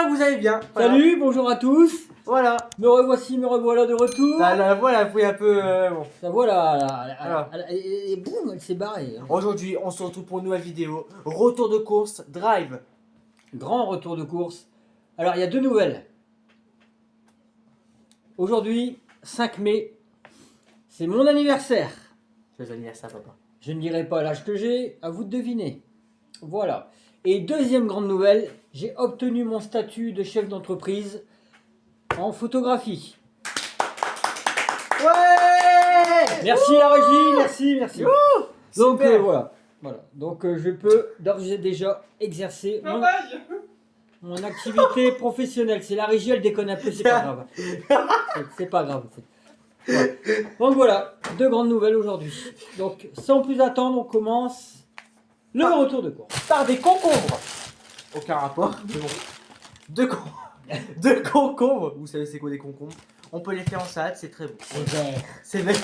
j'espère que vous allez bien. Voilà. Salut, bonjour à tous. Voilà. Me revoici, me revoilà de retour. La voix, elle a un peu... bon. Ça voilà, Voilà. et boum, elle s'est barrée. Aujourd'hui, on se retrouve pour une nouvelle vidéo. Retour de course, drive. Grand retour de course. Alors, il y a deux nouvelles. Aujourd'hui, 5 mai, c'est mon anniversaire. Joyeux anniversaire, papa. Je ne dirai pas l'âge que j'ai, à vous de deviner. Voilà. Et deuxième grande nouvelle, j'ai obtenu mon statut de chef d'entreprise en photographie. Ouais. Merci la régie, merci. Donc Super. voilà. Donc je peux d'ores et déjà exercer mon activité professionnelle. C'est la régie, elle déconne un peu, c'est pas grave. C'est pas grave. Voilà. Donc voilà, deux grandes nouvelles aujourd'hui. Donc sans plus attendre, on commence le retour de course. Par des concombres. Aucun rapport, mais bon. Deux concombres. Vous savez c'est quoi des concombres? On peut les faire en salade, c'est très bon. C'est vert. C'est vert.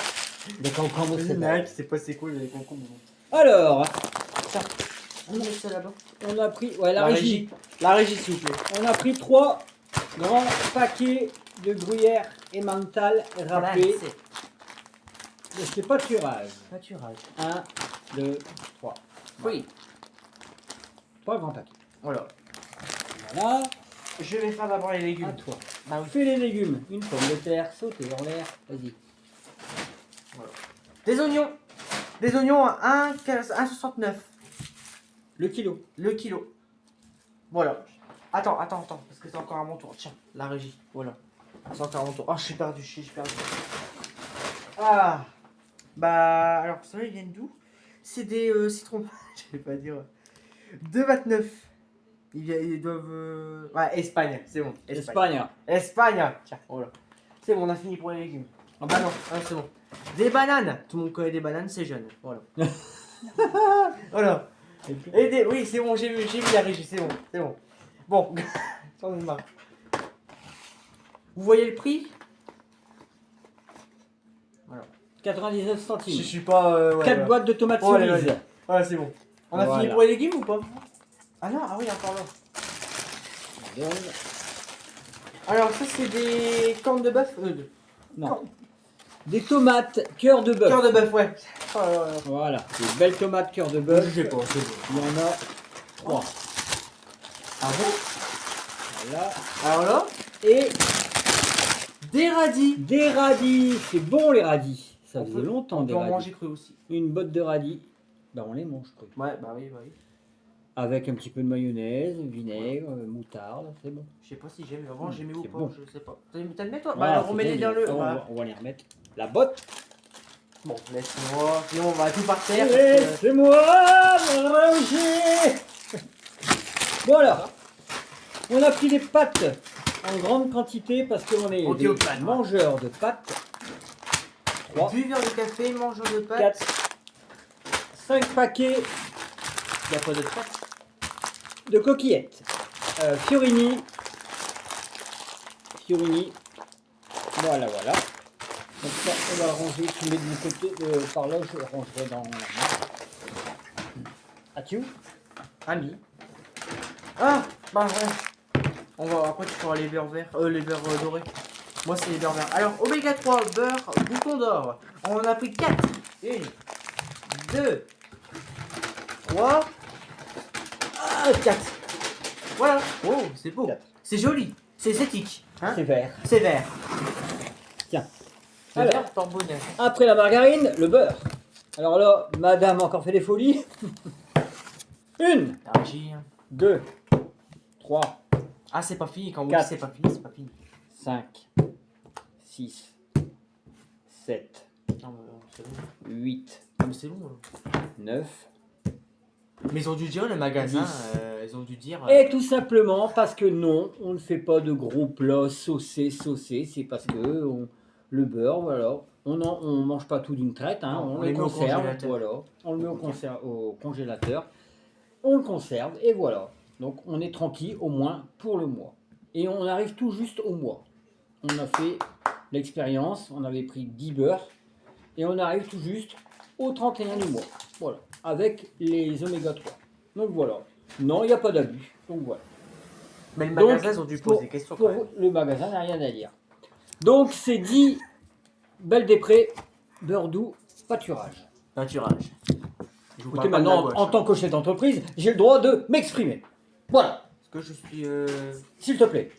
Des concombres, c'est Il y en a vert. un qui sait pas c'est quoi les concombres. Alors, Tiens, on met ça là-bas. on a pris... Ouais, la régie. La régie, s'il vous plaît. On a pris 3 grands paquets de gruyère emmental râpé de chez Pâturage. Pâturage. 1, 2, 3. Oui. 3 grands paquets. Voilà. Voilà, Je vais faire d'abord les à légumes. toi. Bah oui. Fais les légumes. Une pomme de terre sautée en l'air. Vas-y. Voilà. Des oignons. Des oignons à 1,69 Le kilo. le kilo. Voilà. Attends, parce que c'est encore à mon tour. Tiens, la régie. Voilà. C'est encore à mon tour. Oh, je suis perdu. Ah. Bah, alors, ça, ils viennent d'où? C'est des citrons. Je vais pas dire. 2,29. Ils doivent. Ouais, Espagne, c'est bon. Espagne. Espagne. Tiens, voilà. C'est bon, on a fini pour les légumes. Ah bah non, c'est bon. Des bananes. Tout le monde connaît des bananes, c'est jeune. Voilà. Voilà. Et des... Oui, c'est bon, j'ai vu la régie, c'est bon. Bon, j'en ai marre. Vous voyez le prix? Voilà. 99 Je centimes. suis pas... 4 boîtes de tomates Oh, allez, cerises. allez. Voilà, c'est bon. On a Voilà. fini pour les légumes ou pas? Ah non, ah oui, encore là. Alors, ça, c'est des cornes de bœuf. Non. Des tomates cœur de bœuf. Cœur de bœuf, ouais. Oh, Voilà. Des belles tomates cœur de ne bœuf. jugez pas, c'est bon. Il y en a 3. Ah bon? Voilà. Alors là, Et des radis. des radis. C'est bon les radis. Ça faisait longtemps On des peut en radis. manger cru aussi. Une botte de radis. Ben on les mange cru. Ouais, bah oui. Avec un petit peu de mayonnaise, vinaigre, moutarde, c'est bon. Je sais pas si j'aime, avant j'aimais ou C'est pas, bon. je sais pas. T'aimes toi? Ah, Bah alors c'est remets-les bon, dans le... on voilà. va les remettre. La botte. Bon, laisse-moi, sinon on va tout par terre. Laissez-moi me ranger. Voilà. On a pris des pâtes en grande quantité parce qu'on est On dit des aux pâtes, mangeurs de pâtes. 3, Buveur de café, mangeur de pâtes. 4, 5 paquets Il n'y a pas de pâtes. de coquillettes. Fiorini. Voilà. Donc ça, on va le ranger. Tu mets de mon côté, par là, je le rangerai dans la main. As-tu Ami. Ah, bah ouais. On va, après tu feras les beurres verts, les beurres dorés. Moi c'est les beurres verts. Alors, oméga 3, beurre, bouton d'or. On en a pris 4. 1, 2, 3, 4. Voilà. Oh, c'est beau. Quatre. C'est joli. C'est esthétique. Hein? C'est vert. C'est vert. Tiens. C'est Alors. vert, par bonheur. Après la margarine, le beurre. Alors là, madame a encore fait des folies. 1, La régie. 2, 3, Ah, c'est pas fini. Quand vous dites Quatre. c'est pas fini, c'est pas fini. 5, 6, 7, Non, mais c'est bon. 8, Non, mais c'est bon. 9. Mais ils ont dû dire, le magasin, 10. ils ont dû dire. Et tout simplement parce que non, on ne fait pas de gros plats saucés. C'est parce que le beurre, voilà, on mange pas tout d'une traite, hein, Non, on on le les met au conserve, congélateur. voilà, on le met au congélateur, on le conserve et voilà. Donc on est tranquille au moins pour le mois. Et on arrive tout juste au mois. On a fait l'expérience, on avait pris 10 beurres et on arrive tout juste au 31 du mois. Voilà, avec les oméga 3. Donc voilà. Non, il n'y a pas d'abus. Donc voilà. Mais le Donc, magasin, ils ont dû poser des questions. Pour quand même. le magasin, n'a rien à dire. Donc c'est dit, Belle des Prés, beurre doux, pâturage. Pâturage. Je vous Écoutez, parle pas de la maintenant, gouache, en hein. tant que chef d'entreprise, j'ai le droit de m'exprimer. Voilà, Parce que je suis. s'il te plaît.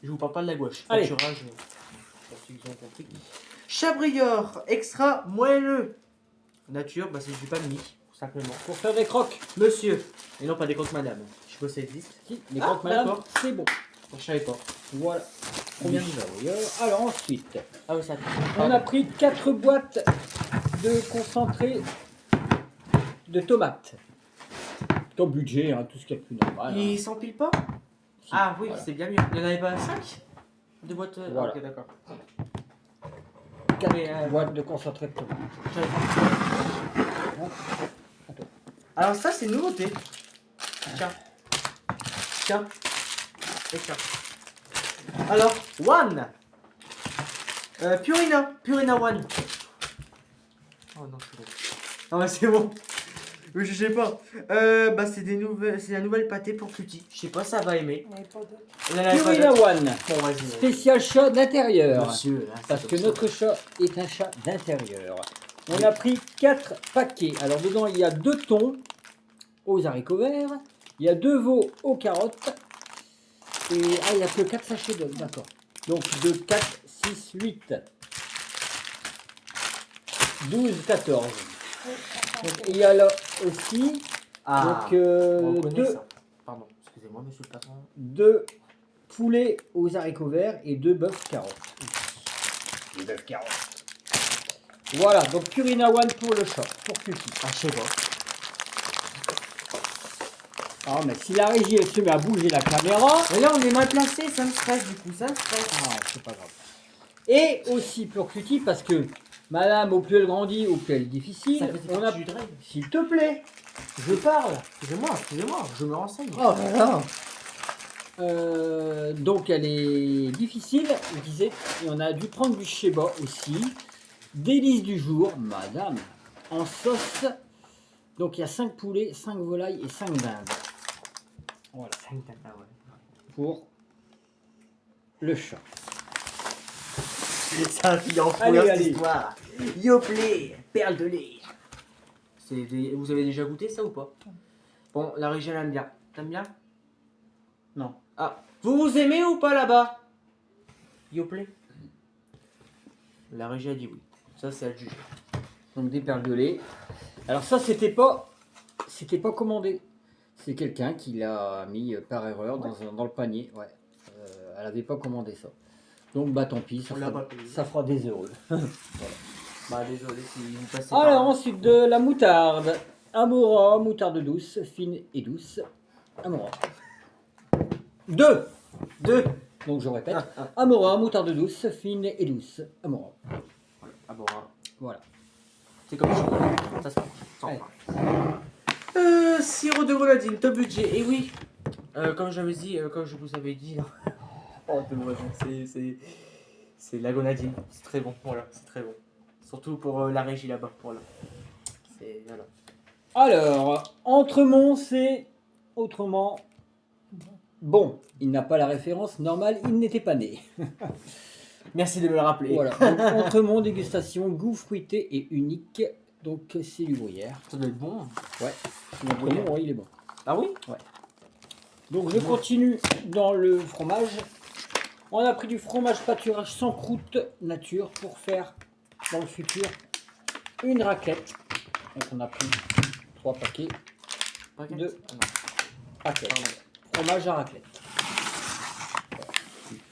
Je vous parle pas de la gouache. Allez. Pâturage. Je pense qu'ils ont compris. Chabrior, extra moelleux. Nature, bah c'est du pain de mie, tout simplement. Pour faire des croques. Monsieur, et non pas des croques madame. Je sais pas si ça existe. Si, les Ah, croques, madame, d'accord. c'est bon. Je savais pas. Voilà. Combien Du Chabrior. Alors ensuite, Ah oui, ça. on a pris 4 boîtes de concentré de tomates. Ton budget, hein, tout ce qu'il y a de plus normal. hein. Il s'empile pas Si, Ah oui, voilà. c'est bien mieux. Il y en avait pas 5 de boîtes. Voilà. Ok, d'accord. 4 Mais, boîtes de concentré de tomates. J'avais pas. Attends. Alors ça, c'est une nouveauté. Tiens. Tiens. Et tiens. Alors, One. Purina One. Oh non, c'est bon. Non mais c'est bon. Oui, je sais pas. Bah c'est la nouvelle pâté pour Cutie. Je sais pas, ça va aimer. Il en avait pas Purina d'autres. One, Bon, vas-y. spécial chat d'intérieur. Monsieur, là, Parce c'est que comme notre chat est un chat d'intérieur. On a pris 4 paquets. Alors dedans, il y a 2 thons aux haricots verts. Il y a 2 veaux aux carottes. Et il n'y a que 4 sachets d'œufs. D'accord. Donc 2, 4, 6, 8. 12, 14. Donc, il y a là aussi Ah, donc, on reconnaît 2 ça. Pardon, excusez-moi, monsieur le patron. poulets aux haricots verts et 2 bœufs carottes. Des bœufs carottes. Voilà, donc Purina One pour le chat, pour Cutie. Ah, je sais pas. Ah, mais si la régie elle se met à bouger la caméra, Mais là, on est mal placé, ça me stresse du coup, ça me stresse. ah, c'est pas grave. Et aussi pour Cutie, parce que madame, au plus elle grandit, au plus elle est difficile, Ça fait on a... du drive. S'il te plaît, je parle. Excusez-moi, je me renseigne. Oh là là. Donc elle est difficile, je disais, et on a dû prendre du Sheba aussi. Délice du jour, madame, en sauce. Donc il y a 5 poulets, 5 volailles et 5 dindes. Voilà, pour le chat. C'est un fil en Allez, cette allez. histoire. Yoplait, perle de lait. Vous avez déjà goûté ça ou pas? Bon, la région elle aime bien. T'aimes bien? Non. Ah, vous aimez ou pas là-bas? Yoplait. La régie a dit oui. Ça, c'est à juger. Donc des perles de lait. Alors ça, c'était pas commandé. C'est quelqu'un qui l'a mis par erreur dans le panier. Ouais. Elle n'avait pas commandé ça. Donc bah tant pis, On l'a pas payé. ça fera des heureux. Bah, désolé si vous passez Alors par là. ensuite de la moutarde. Amora, moutarde douce, fine et douce. Amora. 2. Donc je répète. Amora, moutarde douce, fine et douce. Amora. Ah bon, hein. Voilà. C'est comme ça. Ça se passe. Sans Allez. parler. Sirop de grenadine, top budget. Et oui, comme j'avais dit, comme je vous avais dit. Oh, c'est la grenadine. C'est très bon. Voilà, c'est très bon. Surtout pour la régie là-bas. Voilà. C'est voilà. Alors, Entremont, c'est autrement bon. Il n'a pas la référence normale, il n'était pas né. Merci de me le rappeler. Voilà. Donc, Entremont, dégustation, goût fruité et unique. Donc, c'est du gruyère. Ça doit être bon. Ouais. Entremont, ouais, il est bon. Ah oui. Donc, je continue dans le fromage. On a pris du fromage pâturage sans croûte nature pour faire dans le futur une raclette. Donc, on a pris 3 paquets. De raclette. Pardon. Fromage à raclette.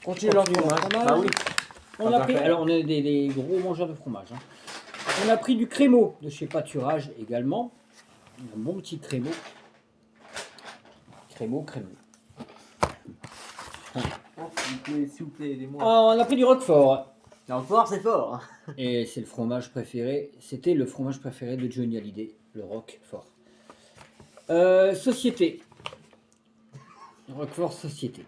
Continue leur fromage. Bah oui. On a pris, alors on est des gros mangeurs de fromage. Hein. On a pris du crémeau de chez Pâturage également. Un bon petit crémeau. Crémeau. S'il vous plaît, aidez-moi. On a pris du Roquefort. Encore, c'est fort. Et c'est le fromage préféré. C'était le fromage préféré de Johnny Hallyday, le Roquefort. Société. Roquefort Société.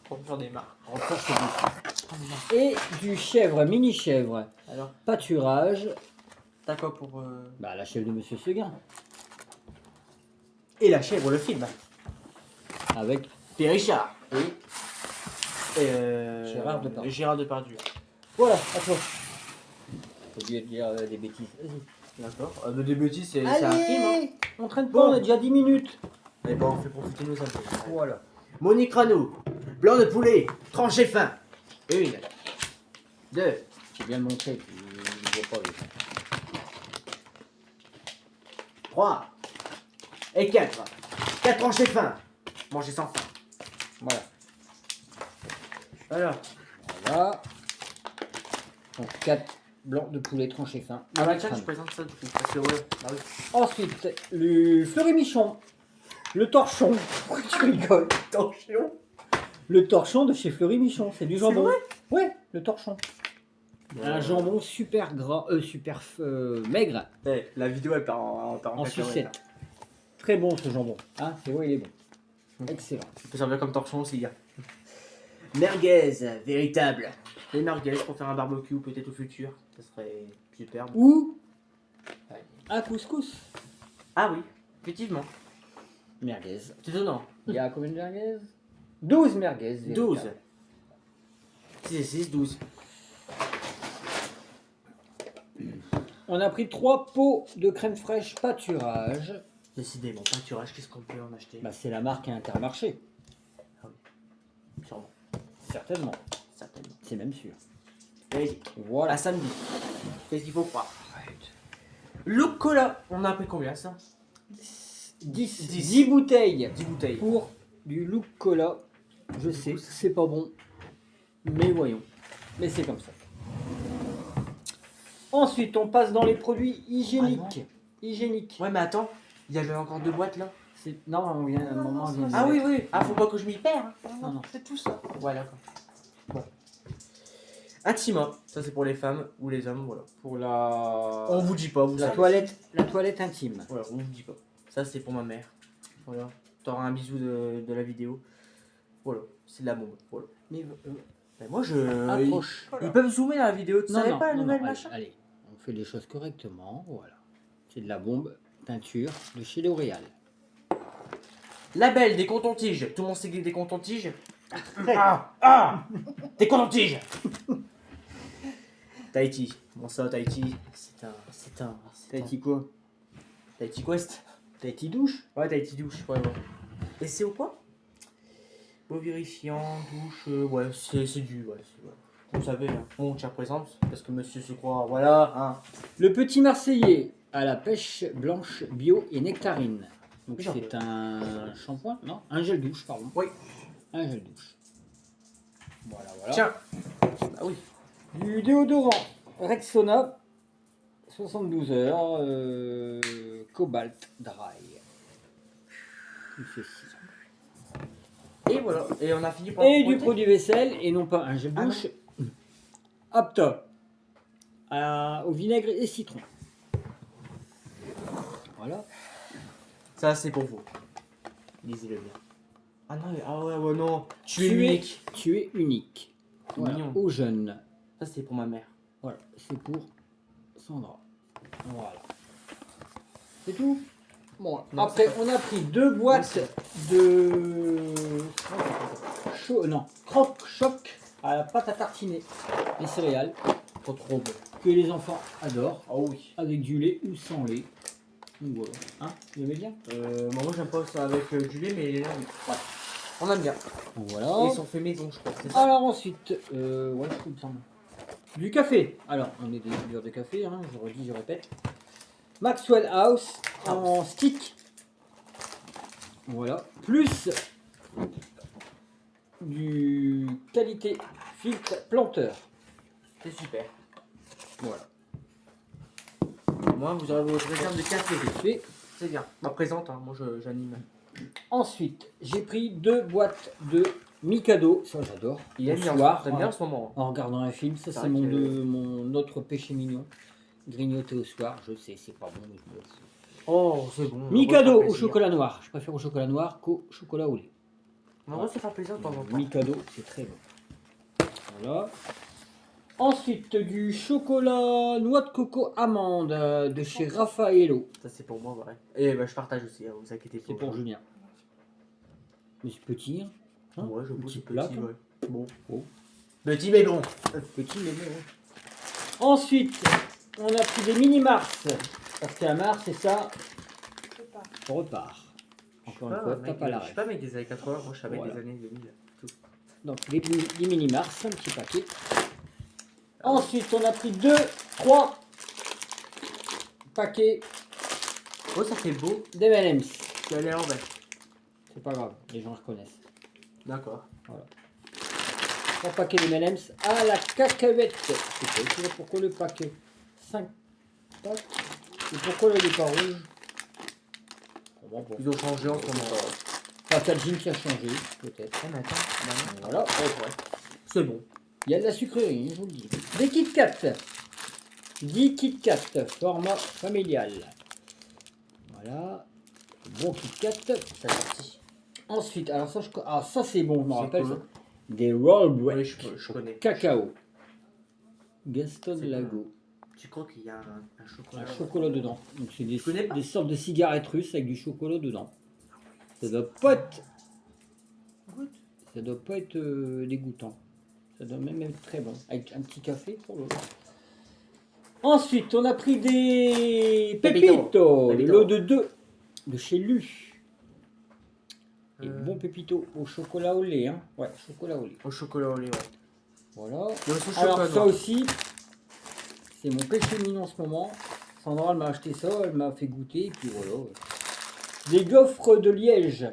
Pour faire des marques. Roquefort Société. Et du chèvre, mini chèvre. Alors, Pâturage. t'as quoi pour. Bah, la chèvre de Monsieur Seguin. Et la chèvre, le film. avec Pierre Richard. et Gérard Gérard Depardieu. Depardieu. Voilà, à toi. Faut oublié de dire des bêtises. Vas-y. D'accord. Des bêtises, c'est un film. Hein. Allez, on traîne pas, on a déjà 10 minutes. Eh ben, on fait profiter nos amis. Voilà. Monique Rano. Blanc de poulet. Tranché fin. 1, 2, J'ai bien le montré, puis il ne voit pas. lui. 3 et 4. 4 tranchés fins. Manger sans faim. Voilà. Alors. Voilà. Donc 4 blancs de poulet tranchés fins. Ah bah Avec tiens, crème. je présente ça du coup. Parce que ouais. Ah oui. Ensuite, le Fleury-Michon. Le torchon. Pourquoi tu rigoles? Attention. Le torchon de chez Fleury-Michon. C'est du jambon. vrai Ouais, le torchon. Un jambon super gras, super maigre, Eh, la vidéo elle part en en cacahuète, sucette. là. Très bon ce jambon. Hein, c'est vrai, il est bon. Excellent. Tu peux servir comme torchon aussi, gars. Merguez, véritable. Les merguez pour faire un barbecue peut-être au futur. Ça serait superbe. Ou Ouais. un couscous. Ah oui, effectivement. Merguez. C'est étonnant. Il y a combien de merguez? 12 merguez. 12. véritables. 6 et 6, 12. On a pris 3 pots de crème fraîche pâturage. Décidément, pâturage, qu'est-ce qu'on peut en acheter? Bah, c'est la marque Intermarché. Sûrement, Certainement. certainement. C'est même sûr. Allez, Voilà. à samedi. Qu'est-ce qu'il faut croire? Le cola, on a pris combien ça? 10 bouteilles 10 bouteilles. pour du Look Cola. Je sais, c'est pas bon. Mais voyons. Mais c'est comme ça. Ensuite, on passe dans les produits hygiéniques. Hygiéniques. Ouais, mais attends, il y avait encore 2 boîtes là. Non, on vient, un moment, on vient de Ah les oui, mettre. oui. Ah, faut pas que je m'y perds. Non, non. C'est tout ça. Ouais, d'accord. Bon. Intima, ça c'est pour les femmes ou les hommes, voilà. Pour la... On vous dit pas, vous la savez. toilette intime. Voilà, on vous dit pas. Ça c'est pour ma mère. Voilà. T'auras un bisou de la vidéo. Voilà, c'est de la bombe. Voilà. Mais Ben, moi je. approche. Ils peuvent zoomer dans la vidéo, tu savais pas la nouvelle allez, machin? allez, on fait les choses correctement. Voilà. C'est de la bombe peinture de chez L'Oréal. Label des cotons-tiges. Tout le monde sait que des cotons-tiges. Ah des cotons-tiges. Tahiti. Bon ça, Tahiti, Tahiti quoi? Tahiti Quest. Tahiti douche? Ouais, Tahiti douche, ouais. Et c'est au quoi? Beau vérifiant, douche, ouais, c'est du, ouais, vous savez, hein. Bon, je représente, parce que monsieur se croit, voilà, hein. Le petit Marseillais à la pêche blanche bio et nectarine. Donc J'en c'est un shampoing, non? Un gel douche, pardon. Oui. Un gel douche. Voilà, voilà. Tiens. Ah oui. Du déodorant Rexona 72 heures Cobalt Dry. Il fait six. Et voilà, et on a fini par... Et du produit vaisselle et non pas un gel Ah douche. Apta au vinaigre et citron. Voilà. Ça, c'est pour vous. Lisez-le bien. Ah non, ah ouais, non. Tu es Tu es- unique. Tu es unique. C'est Voilà. mignon. Aux jeunes. Ça, c'est pour ma mère. Voilà, c'est pour Sandra. Voilà. C'est tout. Bon, Non, après, c'est on a pris 2 boîtes de croque-choc à la pâte à tartiner. Les céréales Trop trop bon. que les enfants adorent, Ah oui. avec du lait ou sans lait. Donc voilà. Hein, vous aimez bien? Moi, j'aime pas ça avec du lait, mais là, oui. Ouais. On aime bien. Donc Et voilà. ils sont faits maison, je crois. C'est ça. Alors ensuite, ouais, il me semble. Du café. Alors, on est des buveurs de café, hein, je redis, je répète. Maxwell House en stick. Voilà. Plus du qualité filtre planteur. C'est super. Voilà. Au moins, vous aurez votre réserve de café. Et C'est bien. Ma présente, hein. Moi, j'anime. ensuite, j'ai pris 2 boîtes de Mikado. Ça, j'adore. Il aime Le bien, soir, t'aimes bien en ce moment. en regardant un film. Ça, C'est c'est vrai mon, que- mon autre péché mignon. Grignoter au soir. Je sais, c'est pas bon, mais je me laisse. Oh, c'est bon. Mikado au chocolat noir. Je préfère au chocolat noir qu'au chocolat au lait. On va se faire plaisir de temps en temps. Mikado, c'est très bon. Voilà. Ensuite, du chocolat noix de coco amande de chez Raffaello. Ça, c'est pour moi, ouais. Et bah, je partage aussi, hein, vous inquiétez pas. C'est pour Julien. Mais c'est petit. Hein. Ouais, je Un pense petit que plat. petit, ouais. Bon. Bon. Petit mais bon. Petit mais bon. Ensuite, on a pris des mini-mars. Parce qu'un mars, c'est ça, on repart. Encore une fois, tape à Je l'arrêt. suis pas mec des années 80, moi je suis un mec Voilà. des années 2000. Tout. Donc les mini-mars, un petit paquet. Ensuite, on a pris 3 paquets Oh, ça fait beau. d'M&M's. Tu allais en bas. C'est pas grave, les gens reconnaissent. D'accord. 3 paquets d'M&M's à la cacahuète. Je sais pas pourquoi le paquet 5 packs. Et pourquoi il n'est pas rouge? Bon, bon. Ils ont changé en ce moment. Packaging qui a changé, peut-être. Ah, mais attends. Voilà. Ouais. C'est bon. Il y a de la sucrerie, je vous le dis. Des Kit Kat. 10 Kit Kat, format familial. Voilà. Bon Kit Kat. C'est parti. Ensuite, alors ça, ça c'est bon, je me C'est rappelle. quoi Ça. Des Roll Oui, Break. je connais. Cacao. Gaston C'est Lago. Tu crois qu'il y a un chocolat Un chocolat dedans. Donc c'est Je connais pas. des sortes de cigarettes russes avec du chocolat dedans. Ça doit pas être, ça doit pas être dégoûtant. Ça doit même être très bon. Avec un petit café pour le. Ensuite, on a pris des Pépito. Le lot de 2 de chez Lu. Et bon Pépito au chocolat au lait. Hein. Ouais, chocolat au lait. Au chocolat au lait, ouais. Voilà. Il y a aussi le Alors chocolat ça noir. aussi, c'est mon péché mignon en ce moment. Sandra elle m'a acheté ça, elle m'a fait goûter, et puis voilà. Des gaufres de Liège,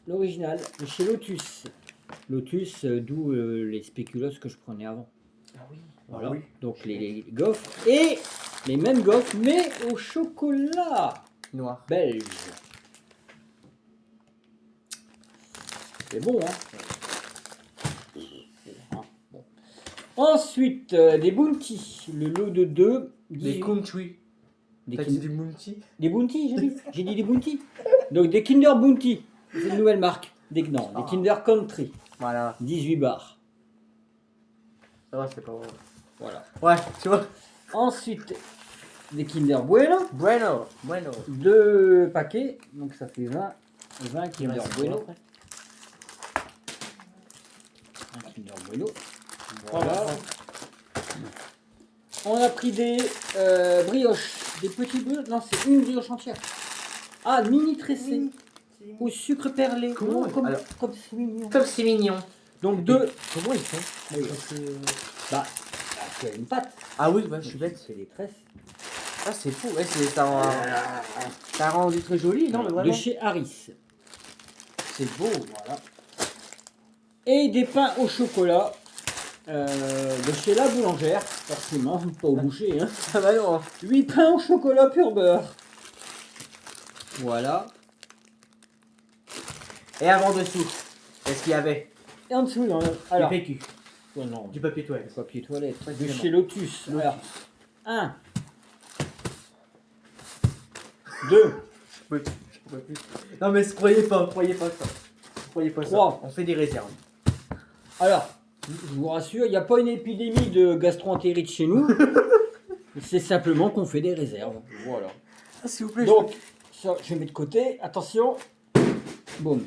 l'original, de chez Lotus. Lotus, d'où les spéculoos que je prenais avant. Ah oui. Voilà. Ah oui. Donc les gaufres et les mêmes gaufres, mais au chocolat Noir. belge. C'est bon, hein. Bon. Ensuite, des Bounty, le lot de 2. Des country. Des, T'as dit du Bounty? des Bounty, j'ai dit. J'ai dit des Bounty. Donc des Kinder Bounty. C'est une nouvelle marque. Des Kinder Country. Voilà. 18 bars. Ça va, c'est pas vrai. Voilà. Ouais, tu vois. Ensuite, des Kinder Bueno. Bueno. 2 paquets. Donc ça fait 20 Kinder Bueno. Un Kinder Bueno. Voilà. On a pris des brioches. Des petits brioches. Non, c'est une brioche entière. Ah, mini tressé. Au sucre perlé. Comment Non, comme, alors comme c'est mignon. Comme c'est mignon. Donc 2. Comment ils font? Bah, c'est une pâte. Ah oui, ouais, je suis bête. C'est des tresses. Ah, c'est fou. Ouais, ça rend rendu très joli, non, mais De vraiment. chez Harris. C'est beau, voilà. Et des pains au chocolat. De chez la boulangère. Forcément, pas au boucher. Hein. Ah bah non. 8 pains au chocolat pur beurre. Voilà. Et avant dessous, qu'est-ce qu'il y avait? Et en dessous, il y en a. Alors, Du PQ. oh non, Du papier toilette. papier toilette. De Précisément. chez Lotus. Alors, 1. 2. Non mais croyez pas ça. Croyez pas ça. 3. On fait des réserves. Alors, je vous rassure, il n'y a pas une épidémie de gastro-entérite chez nous. C'est simplement qu'on fait des réserves. Voilà. Ah, s'il vous plaît. Donc, ça, je mets de côté. Attention. Boum.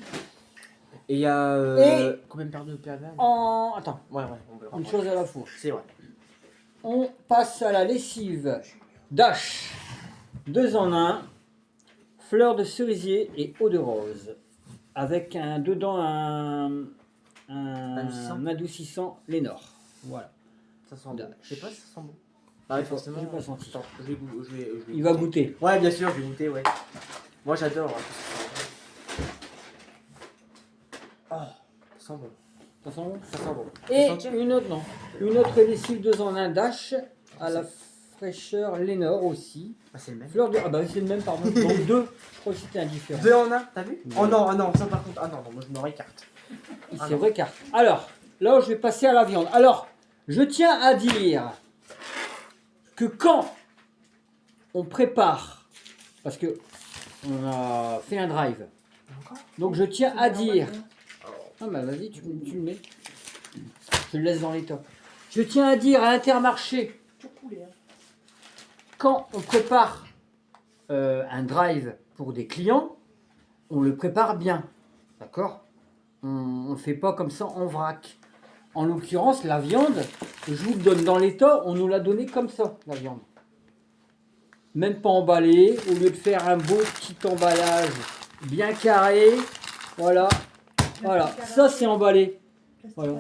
Et il y a Et- combien de paires de pervers? Attends, Ouais, on verra. une chose à la fois. C'est vrai. On passe à la lessive Dash. 2 en 1. Fleurs de cerisier et eau de rose. Avec dedans un adoucissant Lénore. Voilà. Ça sent bon. Dash. Je sais pas si ça sent bon. Ah oui, forcément. J'ai pas senti. Attends, je vais Il va goûter. Ouais, bien sûr, je vais goûter, ouais. Moi j'adore. Ah, ça sent bon. Ça sent bon. Ça sent bon. Et Faut sentir une autre, non. Une autre lessive 2 en 1 Dash. À la fraîcheur Lénore aussi. Ah, c'est le même. Fleur de. Ah bah c'est le même, pardon. Donc 2. Je crois que c'était indifférent. 2 en 1, t'as vu? Ouais. Oh non, ah non, ça par contre. Ah non, moi je me récarte. C'est vrai carte. Alors, là je vais passer à la viande. Alors, je tiens à dire que quand on prépare, parce que on a fait un drive, donc je tiens à dire, ah bah vas-y, tu le mets, je le laisse dans les tops. Je tiens à dire à Intermarché, quand on prépare un drive pour des clients, on le prépare bien, d'accord? on ne fait pas comme ça en vrac. En l'occurrence, la viande, je vous le donne dans l'état, on nous l'a donné comme ça, la viande. Même pas emballée, au lieu de faire un beau petit emballage bien carré, voilà, voilà, ça c'est emballé. Voilà.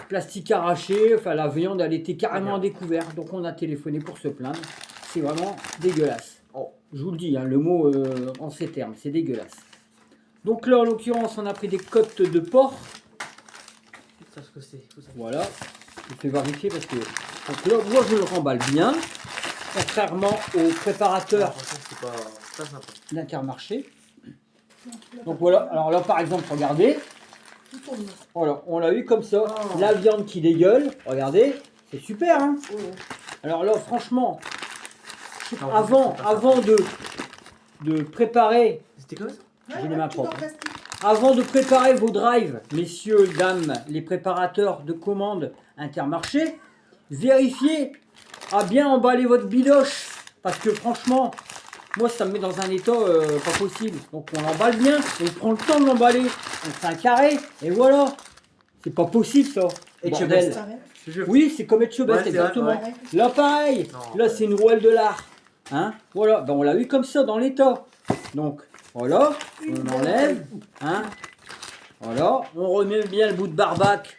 Plastique arraché, enfin la viande elle était carrément découverte, donc on a téléphoné pour se plaindre. C'est vraiment dégueulasse. Oh, je vous le dis, hein, le mot en ces termes, c'est dégueulasse. Donc là en l'occurrence on a pris des côtes de porc. Putain, ce que c'est. Voilà, je fais vérifier parce que donc là moi je le remballe bien, contrairement au préparateur C'est pas sympa. d'Intermarché. Donc voilà, alors là par exemple regardez. Voilà, on l'a eu comme ça, la viande qui dégueule, regardez, c'est super hein. Alors là franchement, avant de préparer, C'était comme ça? j'ai les mains propres. Avant de préparer vos drives, messieurs, dames, les préparateurs de commandes Intermarché, vérifiez à bien emballer votre bidoche, parce que franchement, moi ça me met dans un état pas possible. Donc on l'emballe bien, on prend le temps de l'emballer, on fait un carré, et voilà. C'est pas possible ça. Bordel. Oui, c'est comme Etchebest, exactement. Vrai, ouais. Là pareil, Non, là c'est une rouelle de lard. Hein, voilà, ben, on l'a eu comme ça dans l'état. Donc voilà, on enlève, hein, voilà, on remet bien le bout de barbac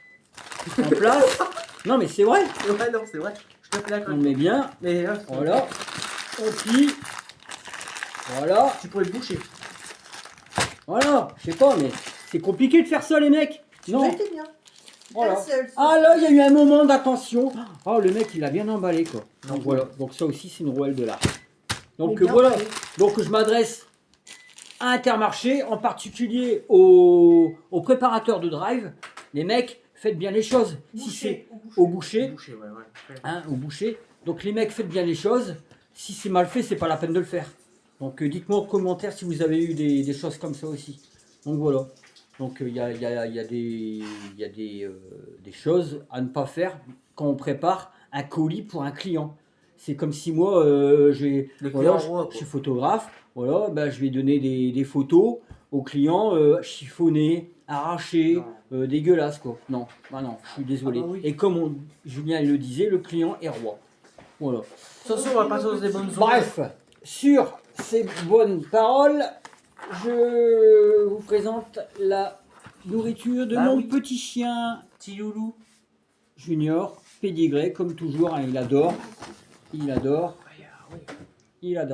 en place. Non mais c'est vrai, Ouais, non, c'est vrai. Je te on le met bien, Mais voilà, on plie, voilà, tu pourrais le boucher. voilà, je sais pas, mais c'est compliqué de faire ça les mecs. Non, C'était bien. voilà. Ah là, il y a eu un moment d'attention. Oh, le mec, il a bien emballé quoi. Donc voilà, donc ça aussi c'est une rouelle de lard. Donc voilà, donc je m'adresse à Intermarché, en particulier aux préparateurs de drive. Les mecs, faites bien les choses. Si c'est au boucher, hein, au boucher. Donc les mecs, faites bien les choses. Si c'est mal fait, c'est pas la peine de le faire. Donc dites-moi en commentaire si vous avez eu des choses comme ça aussi. Donc voilà. Donc il y a des choses à ne pas faire quand on prépare un colis pour un client. C'est comme si moi, je suis photographe, voilà, ben, je vais donner des photos aux clients chiffonnées, arrachées, dégueulasses quoi. Non, bah non, je suis désolé. Ah bah oui. Et comme Julien le disait, le client est roi. Voilà. Attention, on va passer aux bonnes ondes. Bref, sur ces bonnes paroles, je vous présente la nourriture de mon petit chien Petit loulou. Junior, pédigré, comme toujours, hein, il adore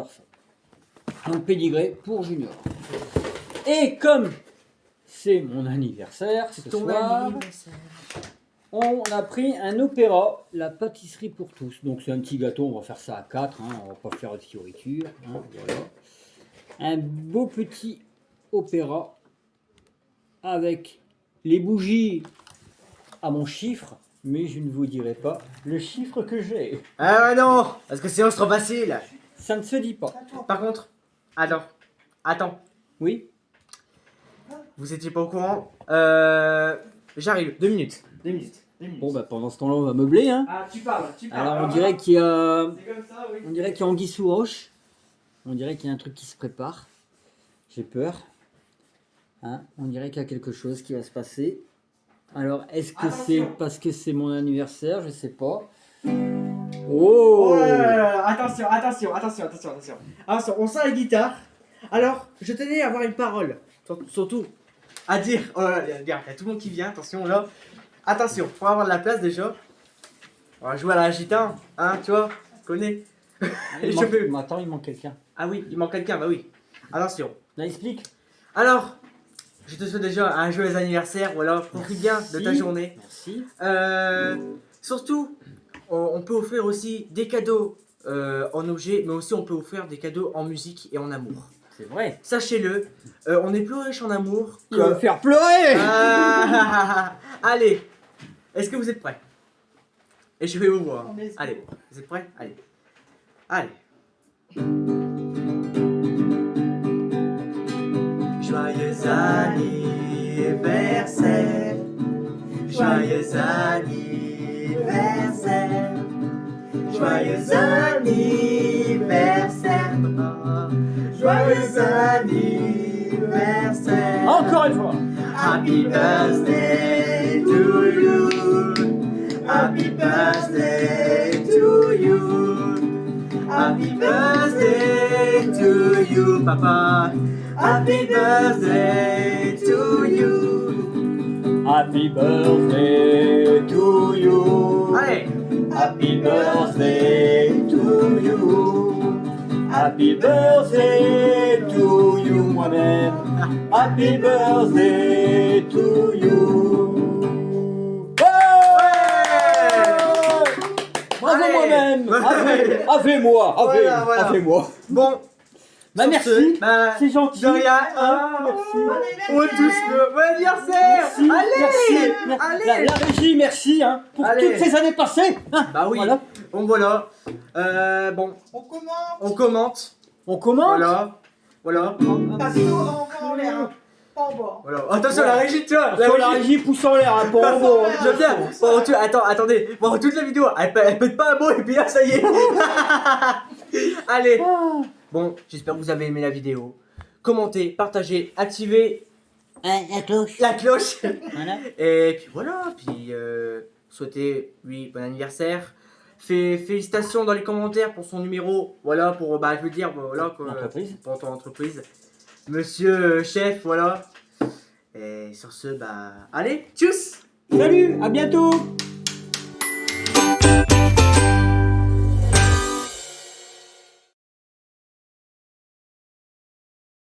ça. Donc pédigré pour Junior. Et comme c'est mon anniversaire ce soir, on a pris un opéra, la pâtisserie pour tous. Donc c'est un petit gâteau, on va faire ça à 4, hein, on va pas faire de fioriture. Hein, voilà. Un beau petit opéra avec les bougies à mon chiffre, mais je ne vous dirai pas le chiffre que j'ai. Ah ouais, non, parce que sinon c'est trop facile. Ça ne se dit pas. Par contre, attends. Oui. Vous étiez pas au courant. J'arrive, 2 minutes. 2 minutes. Bon bah pendant ce temps-là on va meubler hein. Ah, tu parles. Alors on dirait qu'il y a, C'est comme ça, oui. on dirait qu'il y a anguille sous roche. On dirait qu'il y a un truc qui se prépare. J'ai peur. Hein, on dirait qu'il y a quelque chose qui va se passer. Alors est-ce que c'est parce que c'est mon anniversaire? Je sais pas. Oh, attention. Attention, on sent la guitare. Alors, je tenais à avoir une parole. Surtout à dire. Oh là là, il y a tout le monde qui vient, attention là. Attention, faut avoir de la place déjà. On va jouer à la gitane, hein, tu vois, tu connais. il manque, mais attends, il manque quelqu'un. Ah oui, il manque quelqu'un, bah oui. Attention. Là explique. Alors, je te souhaite déjà un joyeux anniversaire, voilà, profite bien de ta journée. Merci. Surtout, on peut offrir aussi des cadeaux en objet, mais aussi on peut offrir des cadeaux en musique et en amour. C'est vrai. Sachez-le, on est plus riche en amour que... Il va me faire pleurer. Allez, est-ce que vous êtes prêts? Et je vais vous voir. Allez, vous êtes prêts? Allez. Joyeux anniversaire. Joyeux anniversaire. Joyeux anniversaire. Joyeux anniversaire. Encore une fois. Happy birthday to you. Happy birthday to you. Happy birthday to you, papa. Happy birthday to you. Happy birthday to you. Allez. Happy birthday to you. Happy birthday to you, moi-même. Happy birthday to you. Bravo Allez. moi-même. Ouais. Avez-moi. Voilà, voilà. Avez-moi. Bon. Bah sur merci. ce, bah, C'est gentil. de rien, hein. Merci. On tous le bon anniversaire. Merci, Allez. merci. Allez. La régie, merci hein, pour Allez. toutes ces années passées. Hein. Bah oui. Voilà. Bon voilà. Bon. On commente. On commente. On commence. Voilà. Voilà. Attention, en l'air. Hein. Pas en bas. Voilà. Attention la régie, tu vois. Sur la régie, pouce en l'air, hein, pour un mot. Hein. J'aime bien. Bon, attendez. Bon, toute la vidéo, elle pète pas un mot et puis là, ça y est. Allez. Ah. Bon, j'espère que vous avez aimé la vidéo. Commentez, partagez, activez La cloche. la cloche. Voilà. Et puis voilà. Puis souhaitez lui bon anniversaire. Félicitations dans les commentaires pour son numéro. Voilà, pour je veux dire, voilà quoi. Entreprise. Pour ton entreprise. Monsieur chef, voilà. Et sur ce, allez, tchuss. Salut, à bientôt.